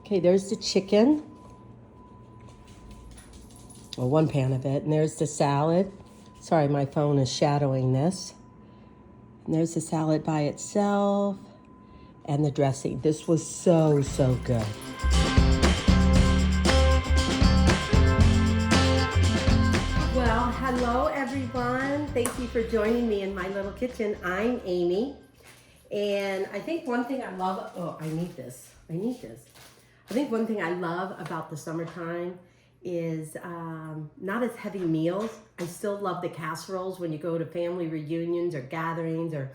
Okay, there's the chicken. Well, one pan of it. And there's the salad. Sorry, my phone is shadowing this. And there's the salad by itself. And the dressing. This was so, so good. Well, hello everyone. Thank you for joining me in my little kitchen. I'm Amy. And I think one thing I love, I need this. I think one thing I love about the summertime is not as heavy meals. I still love the casseroles when you go to family reunions or gatherings, or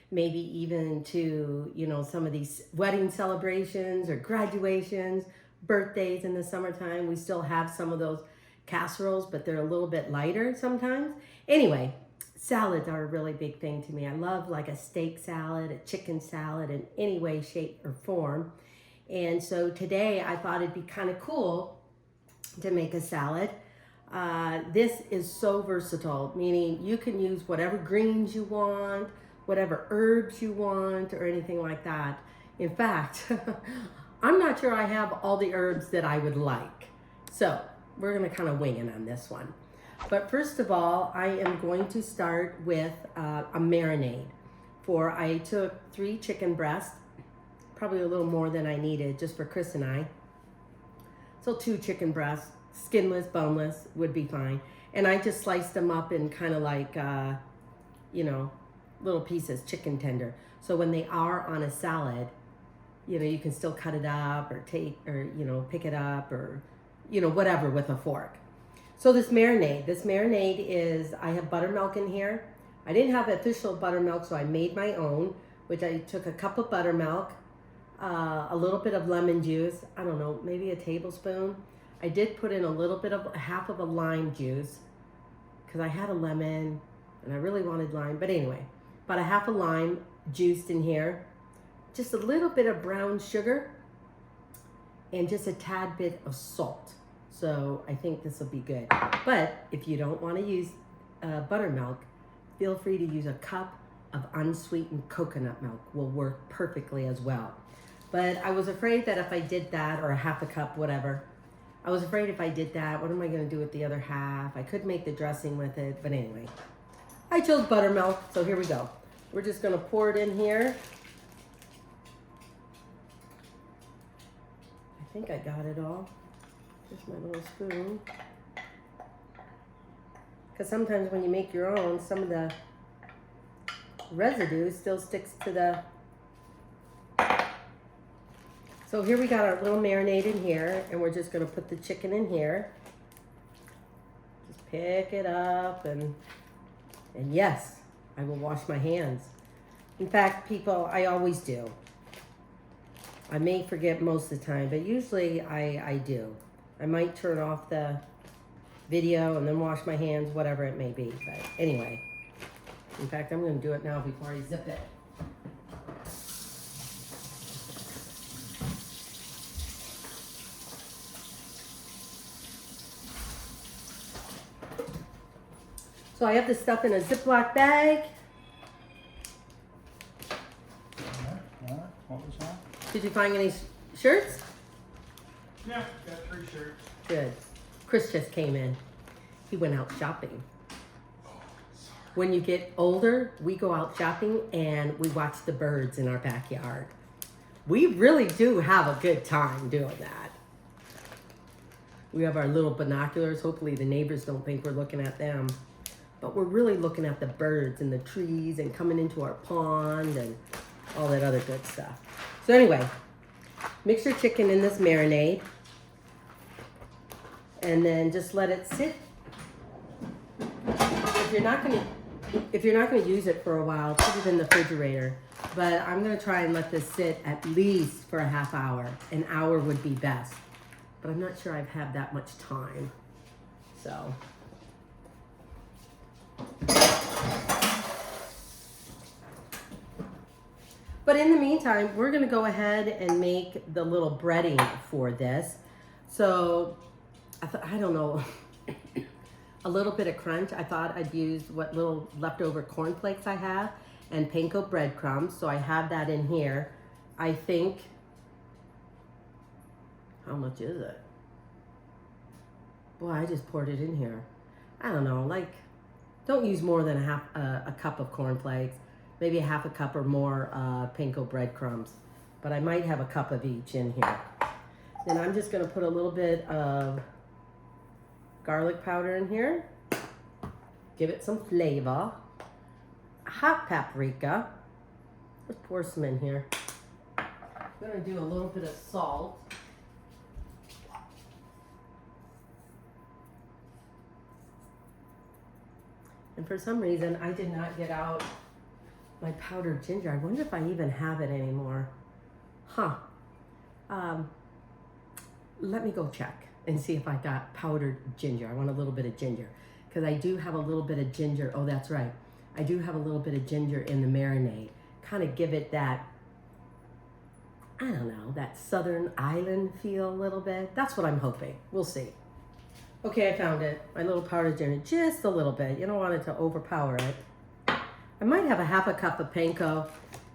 maybe even to, some of these wedding celebrations or graduations, birthdays in the summertime. We still have some of those casseroles, but they're a little bit lighter sometimes. Anyway, salads are a really big thing to me. I love like a steak salad, a chicken salad in any way, shape, or form. And so today I thought it'd be kind of cool to make a salad. This is so versatile, meaning you can use whatever greens you want, whatever herbs you want, or anything like that. In fact, I'm not sure I have all the herbs that I would like. So we're gonna kind of wing it on this one. But first of all, I am going to start with a marinade. I took 3 chicken breasts, probably a little more than I needed just for Chris and I. So 2 chicken breasts, skinless, boneless, would be fine. And I just sliced them up in kind of like, little pieces, chicken tender. So when they are on a salad, you can still cut it up or pick it up or, whatever with a fork. So this marinade is, I have buttermilk in here. I didn't have official buttermilk, so I made my own, which I took a cup of buttermilk, a little bit of lemon juice, I don't know, maybe a tablespoon. I did put in a little bit of half of a lime juice because I had a lemon and I really wanted lime. But anyway, about a half a lime juiced in here, just a little bit of brown sugar and just a tad bit of salt. So I think this will be good. But if you don't want to use buttermilk, feel free to use a cup of unsweetened coconut milk, will work perfectly as well. But I was afraid that if I did that, or a half a cup, whatever, I was afraid if I did that, what am I going to do with the other half? I could make the dressing with it, but anyway. I chose buttermilk, so here we go. We're just going to pour it in here. I think I got it all. Just my little spoon. Because sometimes when you make your own, some of the residue still sticks to the... So here we got our little marinade in here, and we're just going to put the chicken in here. Just pick it up, and yes, I will wash my hands. In fact, people, I always do. I may forget most of the time, but usually I do. I might turn off the video and then wash my hands, whatever it may be. But anyway, in fact, I'm going to do it now before I zip it. So I have this stuff in a Ziploc bag. What was that? Did you find any shirts? Yeah, got 3 shirts. Good. Chris just came in. He went out shopping. When you get older, we go out shopping and we watch the birds in our backyard. We really do have a good time doing that. We have our little binoculars. Hopefully the neighbors don't think we're looking at them. But we're really looking at the birds and the trees and coming into our pond and all that other good stuff. So anyway, mix your chicken in this marinade and then just let it sit. If you're not gonna use it for a while, put it in the refrigerator. But I'm gonna try and let this sit at least for a half hour. An hour would be best. But I'm not sure I've had that much time. So. But in the meantime, we're gonna go ahead and make the little breading for this. So, I don't know, a little bit of crunch. I thought I'd use what little leftover cornflakes I have and panko breadcrumbs. So I have that in here. I think How much is it? Boy, I just poured it in here. I don't know, like, don't use more than a cup of cornflakes. Maybe a half a cup or more panko breadcrumbs. But I might have a cup of each in here. Then I'm just gonna put a little bit of garlic powder in here. Give it some flavor. Hot paprika. Let's pour some in here. I'm gonna do a little bit of salt. And for some reason, I did not get out my powdered ginger. I wonder if I even have it anymore. Huh. Let me go check and see if I got powdered ginger. I want a little bit of ginger because I do have a little bit of ginger. Oh, that's right. I do have a little bit of ginger in the marinade. Kind of give it that, I don't know, that southern island feel a little bit. That's what I'm hoping. We'll see. Okay, I found it. My little powdered ginger, just a little bit. You don't want it to overpower it. I might have a half a cup of panko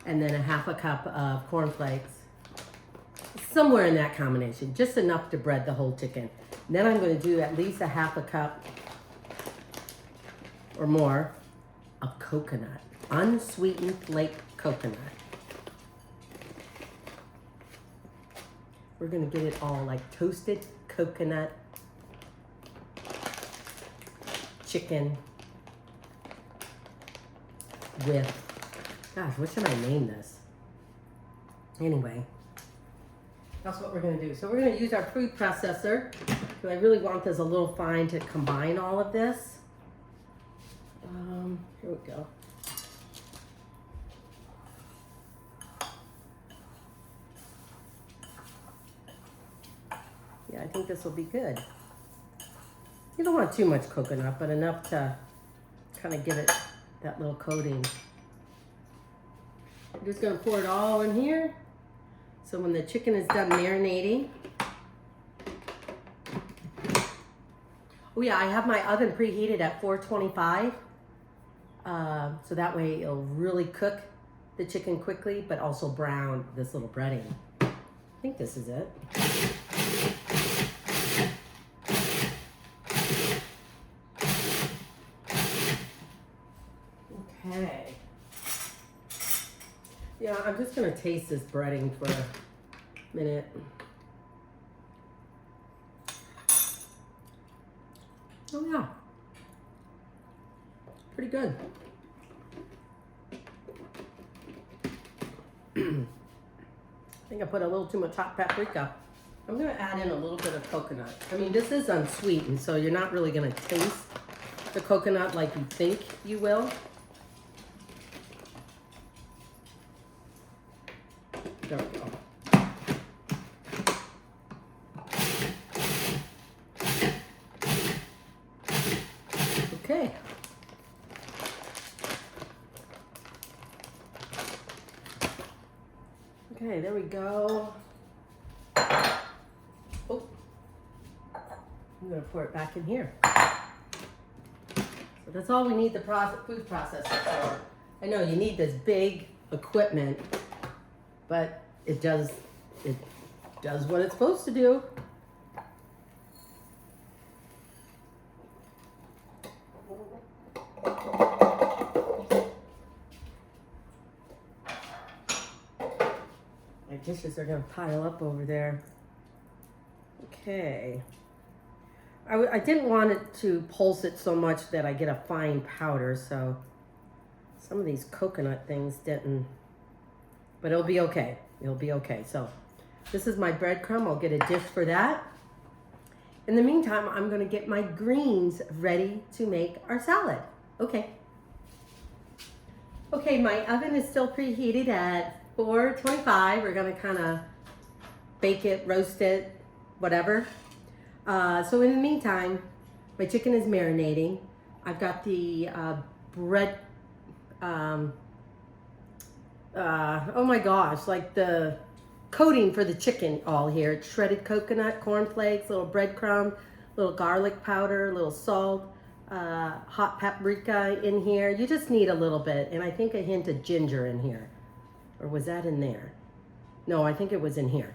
and then a half a cup of cornflakes. Somewhere in that combination, just enough to bread the whole chicken. And then I'm going to do at least a half a cup or more of coconut, unsweetened flake coconut. We're going to get it all like toasted coconut chicken with, gosh, what should I name this? Anyway, that's what we're gonna do. So we're gonna use our food processor because I really want this a little fine to combine all of this. Here we go. Yeah, I think this will be good. You don't want too much coconut, but enough to kind of give it that little coating. I'm just gonna pour it all in here. So when the chicken is done marinating. Oh yeah, I have my oven preheated at 425. So that way it'll really cook the chicken quickly, but also brown this little breading. I think this is it. Okay. Yeah, I'm just gonna taste this breading for a minute. Oh yeah, pretty good. I think I put a little too much hot paprika. I'm gonna add in a little bit of coconut. I mean, this is unsweetened, so you're not really gonna taste the coconut like you think you will. There we go. Okay. Okay, there we go. Oh, I'm gonna pour it back in here. So that's all we need the food processor for. I know you need this big equipment, but it does what it's supposed to do. My dishes are gonna pile up over there. Okay. I didn't want it to pulse it so much that I get a fine powder, so some of these coconut things didn't, but it'll be okay. It'll be okay. So this is my breadcrumb. I'll get a dish for that. In the meantime, I'm gonna get my greens ready to make our salad. Okay. Okay, my oven is still preheated at 425. We're gonna kind of bake it, roast it, whatever. So in the meantime, my chicken is marinating. I've got the bread, oh my gosh, like the coating for the chicken all here. It's shredded coconut, cornflakes, little breadcrumb, little garlic powder, little salt, hot paprika in here. You just need a little bit, and I think a hint of ginger in here. Or was that in there? No, I think it was in here.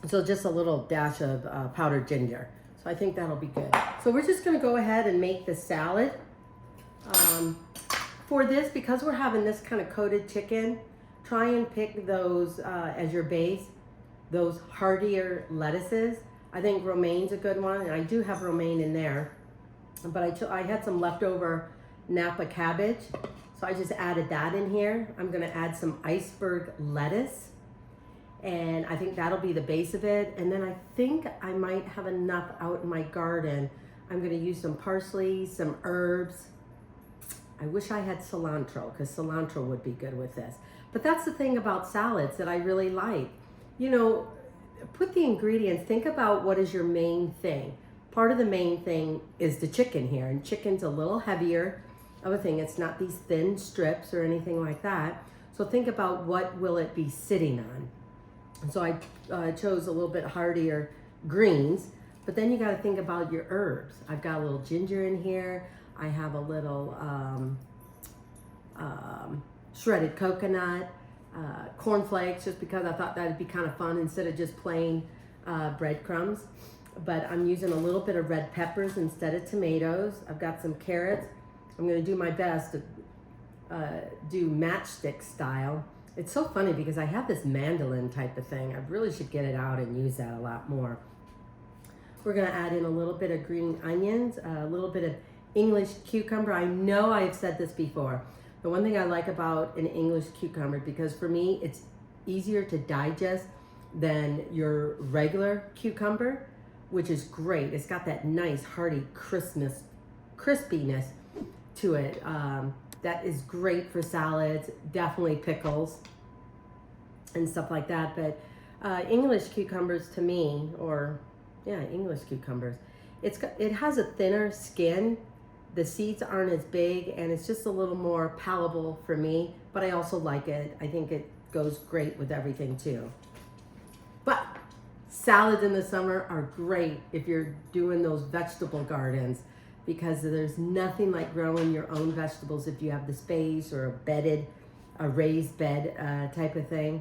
So just a little dash of powdered ginger. So I think that'll be good. So we're just gonna go ahead and make the salad. For this, because we're having this kind of coated chicken, try and pick those as your base, those heartier lettuces. I think romaine's a good one, and I do have romaine in there. But I had some leftover napa cabbage, so I just added that in here. I'm gonna add some iceberg lettuce, and I think that'll be the base of it. And then I think I might have enough out in my garden. I'm gonna use some parsley, some herbs. I wish I had cilantro, because cilantro would be good with this. But that's the thing about salads that I really like. You know, put the ingredients, think about what is your main thing. Part of the main thing is the chicken here, and chicken's a little heavier of a thing. It's not these thin strips or anything like that. So think about what will it be sitting on. And so I chose a little bit heartier greens, but then you got to think about your herbs. I've got a little ginger in here. I have a little shredded coconut, cornflakes, just because I thought that'd be kind of fun instead of just plain breadcrumbs. But I'm using a little bit of red peppers instead of tomatoes. I've got some carrots. I'm gonna do my best to do matchstick style. It's so funny because I have this mandolin type of thing. I really should get it out and use that a lot more. We're gonna add in a little bit of green onions, a little bit of English cucumber. I know I've said this before. The one thing I like about an English cucumber, because for me, it's easier to digest than your regular cucumber, which is great. It's got that nice hearty crispiness to it. That is great for salads, definitely pickles and stuff like that. But English cucumbers to me, English cucumbers, it has a thinner skin. The seeds aren't as big, and it's just a little more palatable for me, but I also like it. I think it goes great with everything too. But salads in the summer are great if you're doing those vegetable gardens, because there's nothing like growing your own vegetables if you have the space, or a raised bed type of thing.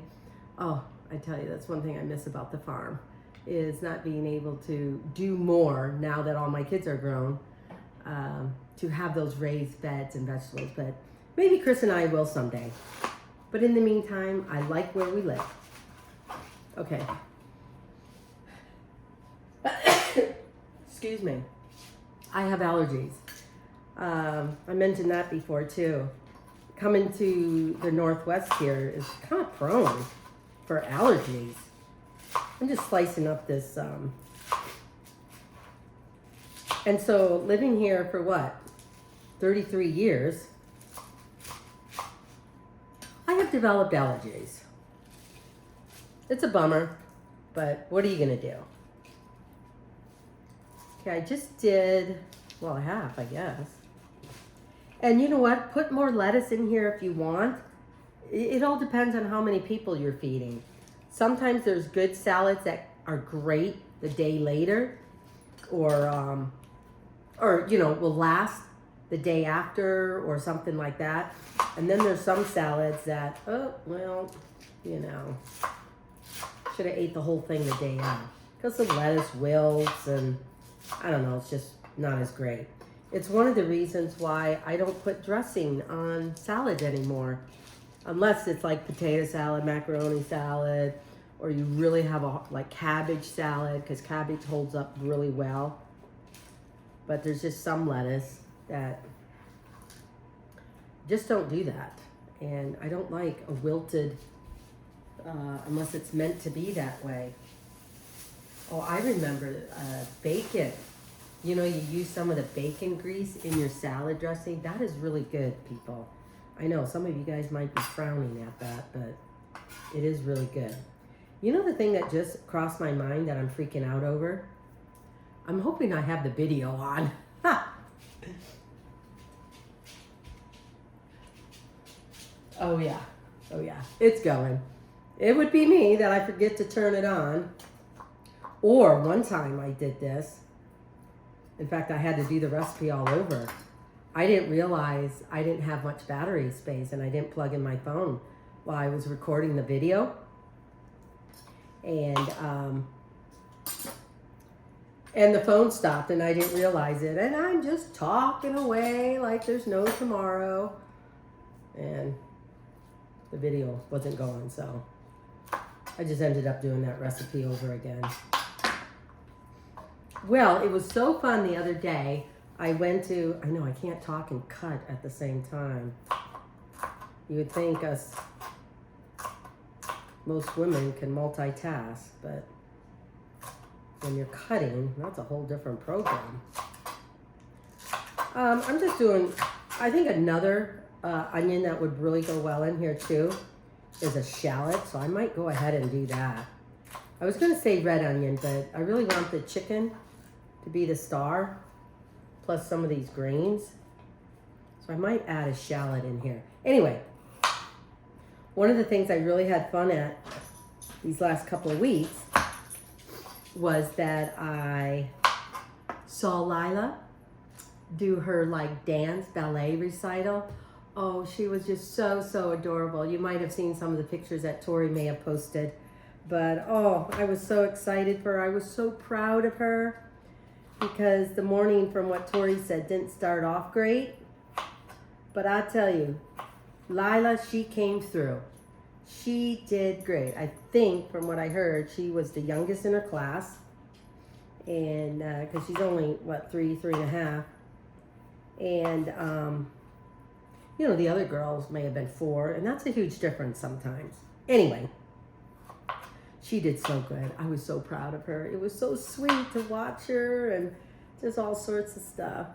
Oh, I tell you, that's one thing I miss about the farm, is not being able to do more now that all my kids are grown, to have those raised beds and vegetables. But maybe Chris and I will someday. But in the meantime, I like where we live. Okay. Excuse me. I have allergies. I mentioned that before too. Coming to the Northwest here is kind of prone for allergies. I'm just slicing up this. And so living here for what? 33 years. I have developed allergies. It's a bummer, but what are you gonna do? Okay, I just did, well, half, I guess. And you know what? Put more lettuce in here if you want. It all depends on how many people you're feeding. Sometimes there's good salads that are great the day later, or you know, will last the day after or something like that. And then there's some salads that, oh, well, you know, should have ate the whole thing the day out, because the lettuce wilts, and I don't know, it's just not as great. It's one of the reasons why I don't put dressing on salads anymore, unless it's like potato salad, macaroni salad, or you really have a like cabbage salad, because cabbage holds up really well. But there's just some lettuce that just don't do that. And I don't like a wilted, unless it's meant to be that way. Oh, I remember bacon. You know, you use some of the bacon grease in your salad dressing. That is really good, people. I know some of you guys might be frowning at that, but it is really good. You know the thing that just crossed my mind that I'm freaking out over? I'm hoping I have the video on. Ha! Oh yeah, it's going. It would be me that I forget to turn it on. Or one time I did this. In fact, I had to do the recipe all over. I didn't realize I didn't have much battery space, and I didn't plug in my phone while I was recording the video. And the phone stopped and I didn't realize it. And I'm just talking away like there's no tomorrow. And the video wasn't going, so I just ended up doing that recipe over again. Well, it was so fun the other day. I know I can't talk and cut at the same time. You would think most women can multitask, but when you're cutting, that's a whole different program. I'm just doing, I think another onion that would really go well in here too is a shallot, so I might go ahead and do that. I was gonna say red onion, but I really want the chicken to be the star, plus some of these greens. So I might add a shallot in here. Anyway, one of the things I really had fun at these last couple of weeks was that I saw Lila do her like dance ballet recital. Oh, she was just so adorable. You might have seen some of the pictures that Tori may have posted, but oh, I was so excited for her. I was so proud of her because the morning, from what Tori said, didn't start off great. But I tell you, Lila, she came through. She did great. I think from what I heard, she was the youngest in her class. And because she's only, what, three and a half. And, you know, the other girls may have been 4. And that's a huge difference sometimes. Anyway, she did so good. I was so proud of her. It was so sweet to watch her and just all sorts of stuff.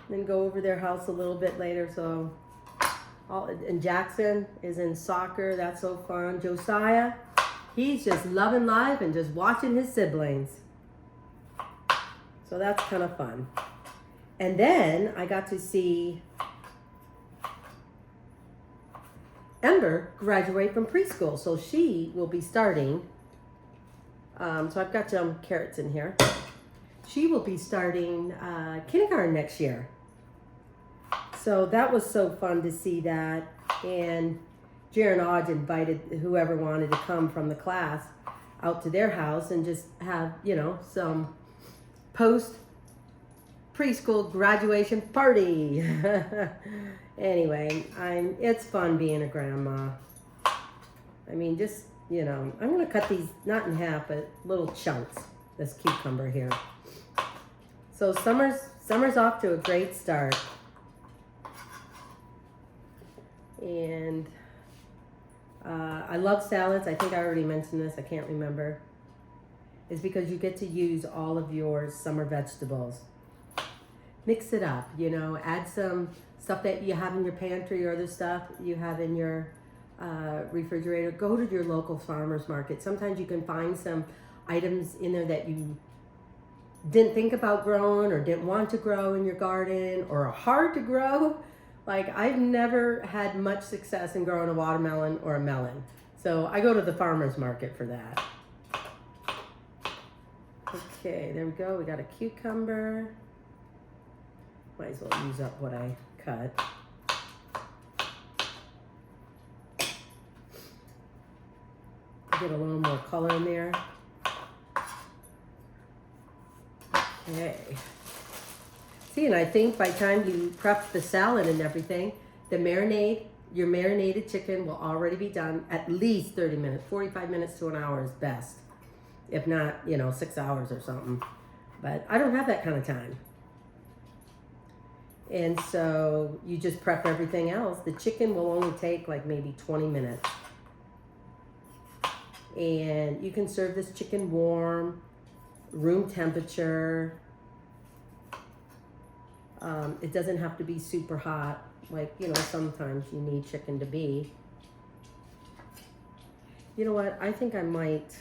And then go over their house a little bit later. So, and Jackson is in soccer. That's so fun. Josiah, he's just loving life and just watching his siblings. So that's kind of fun. And then I got to see Ember graduate from preschool. So she will be starting. So I've got some carrots in here. She will be starting kindergarten next year. So that was so fun to see that. And Jaron Odge invited whoever wanted to come from the class out to their house and just have, you know, some post preschool graduation party. Anyway, it's fun being a grandma. I mean, just, you know, I'm going to cut these not in half, but little chunks, this cucumber here. So summer's off to a great start. And I love salads. I think I already mentioned this. I can't remember. It's because you get to use all of your summer vegetables. Mix it up, you know. Add some stuff that you have in your pantry or other stuff you have in your refrigerator. Go to your local farmer's market. Sometimes you can find some items in there that you didn't think about growing or didn't want to grow in your garden or are hard to grow. Like, I've never had much success in growing a watermelon or a melon. So I go to the farmer's market for that. Okay, there we go. We got a cucumber. Might as well use up what I cut. Get a little more color in there. Okay. See, and I think by the time you prep the salad and everything, your marinated chicken will already be done at least 30 minutes. 45 minutes to an hour is best. If not, you know, 6 hours or something. But I don't have that kind of time. And so you just prep everything else. The chicken will only take like maybe 20 minutes. And you can serve this chicken warm, room temperature. It doesn't have to be super hot, like, you know, sometimes you need chicken to be. You know what? I think I might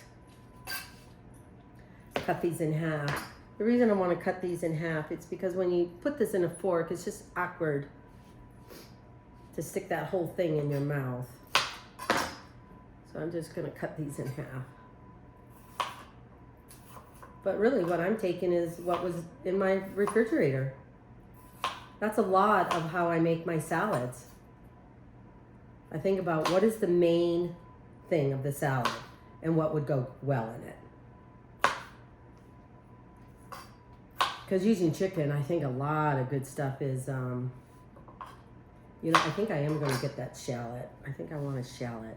cut these in half. The reason I want to cut these in half, it's because when you put this in a fork, it's just awkward to stick that whole thing in your mouth. So I'm just going to cut these in half. But really what I'm taking is what was in my refrigerator. That's a lot of how I make my salads. I think about what is the main thing of the salad. and what would go well in it. Because using chicken, I think a lot of good stuff is, you know, I think I am going to get that shallot. I think I want a shallot.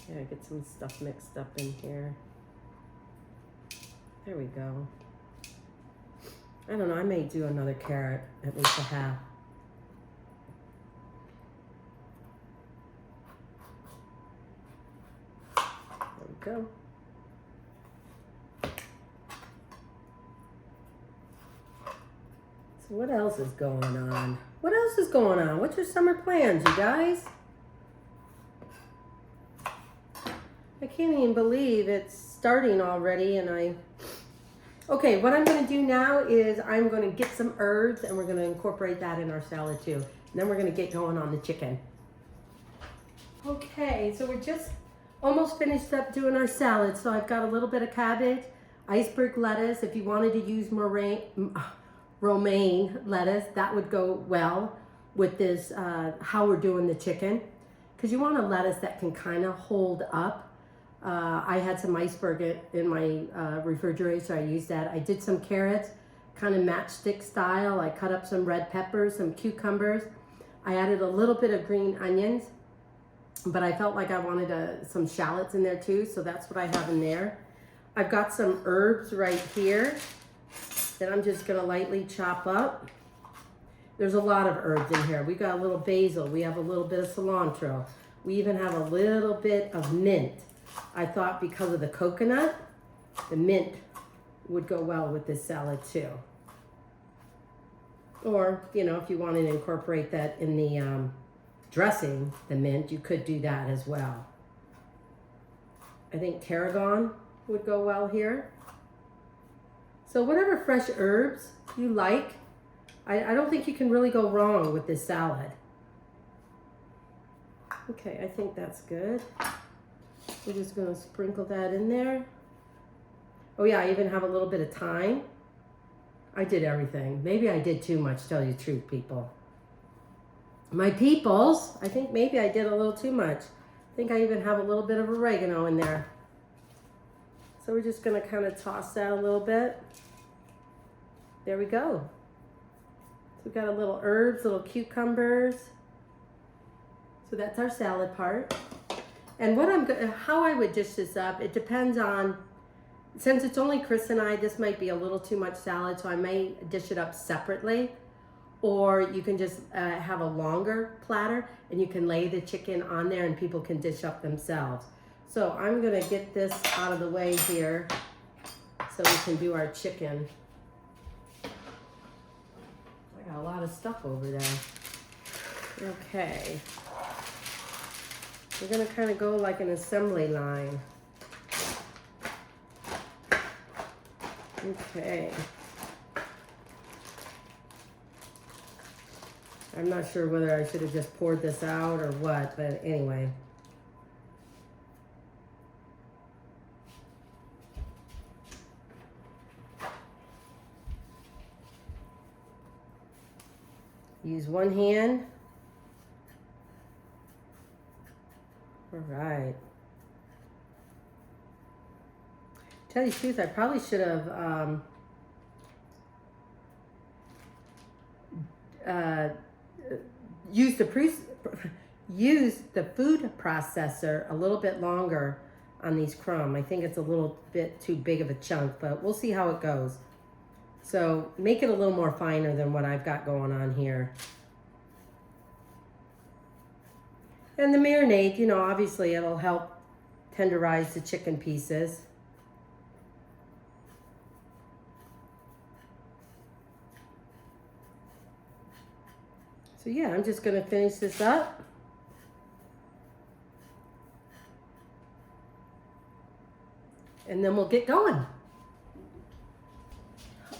Yeah, get some stuff mixed up in here. There we go. I don't know, I may do another carrot, at least a half. There we go. So what else is going on? What else is going on? What's your summer plans, you guys? I can't even believe it's starting already and Okay, what I'm gonna do now is I'm gonna get some herbs and we're gonna incorporate that in our salad too. And then we're gonna get going on the chicken. Okay, so we're just almost finished up doing our salad. So I've got a little bit of cabbage, iceberg lettuce. If you wanted to use romaine lettuce, that would go well with this, how we're doing the chicken. Because you want a lettuce that can kind of hold up. I had some iceberg in my refrigerator, so I used that. I did some carrots, kind of matchstick style. I cut up some red peppers, some cucumbers. I added a little bit of green onions, but I felt like I wanted some shallots in there too, so that's what I have in there. I've got some herbs right here that I'm just gonna lightly chop up. There's a lot of herbs in here. We got a little basil, we have a little bit of cilantro. We even have a little bit of mint. I thought because of the coconut, the mint would go well with this salad too. Or, you know, if you wanted to incorporate that in the dressing, the mint, you could do that as well. I think tarragon would go well here. So whatever fresh herbs you like, I don't think you can really go wrong with this salad. Okay, I think that's good. We're just gonna sprinkle that in there. Oh yeah, I even have a little bit of thyme. I did everything. Maybe I did too much, tell you the truth, people. My peoples, I think maybe I did a little too much. I think I even have a little bit of oregano in there. So we're just gonna kind of toss that a little bit. There we go. So we've got a little herbs, little cucumbers. So that's our salad part. And how I would dish this up, it depends on, since it's only Chris and I, this might be a little too much salad, so I may dish it up separately. Or you can just have a longer platter and you can lay the chicken on there and people can dish up themselves. So I'm gonna get this out of the way here so we can do our chicken. I got a lot of stuff over there. Okay. We're gonna kind of go like an assembly line. Okay. I'm not sure whether I should have just poured this out or what, but anyway. Use one hand. All right. Tell you the truth, I probably should have used the food processor a little bit longer on these crumb. I think it's a little bit too big of a chunk, but we'll see how it goes. So make it a little more finer than what I've got going on here. And the marinade, you know, obviously it'll help tenderize the chicken pieces. So yeah, I'm just gonna finish this up. And then we'll get going.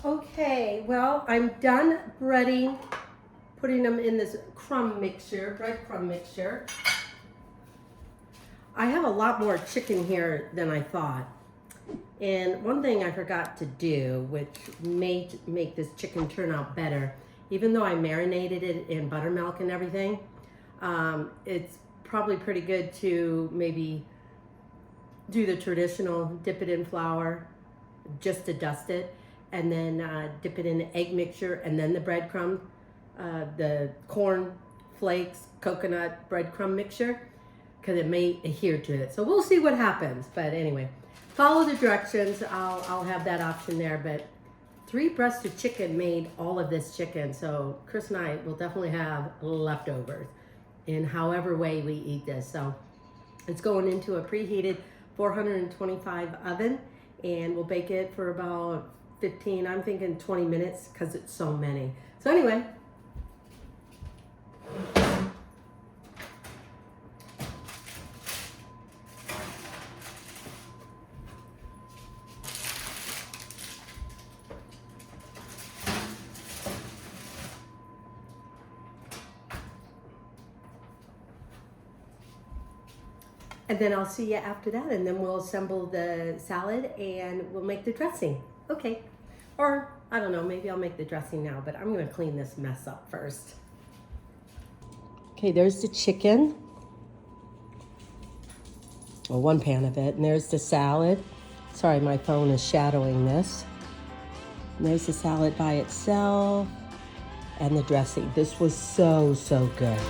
Okay, well, I'm done breading, putting them in this crumb mixture, breadcrumb mixture. I have a lot more chicken here than I thought. And one thing I forgot to do, which may make this chicken turn out better, even though I marinated it in buttermilk and everything, it's probably pretty good to maybe do the traditional, dip it in flour just to dust it, and then dip it in the egg mixture, and then the breadcrumb, the corn flakes, coconut breadcrumb mixture, because it may adhere to it. So we'll see what happens. But anyway, follow the directions. I'll have that option there. But 3 breasts of chicken made all of this chicken. So Chris and I will definitely have leftovers in however way we eat this. So it's going into a preheated 425 oven, and we'll bake it for about 15, I'm thinking 20 minutes, because it's so many. So anyway. And then I'll see you after that, and then we'll assemble the salad and we'll make the dressing. Okay. Or, I don't know, maybe I'll make the dressing now, but I'm gonna clean this mess up first. Okay, there's the chicken. Well, 1 pan of it, and there's the salad. Sorry, my phone is shadowing this. And there's the salad by itself and the dressing. This was so, so good.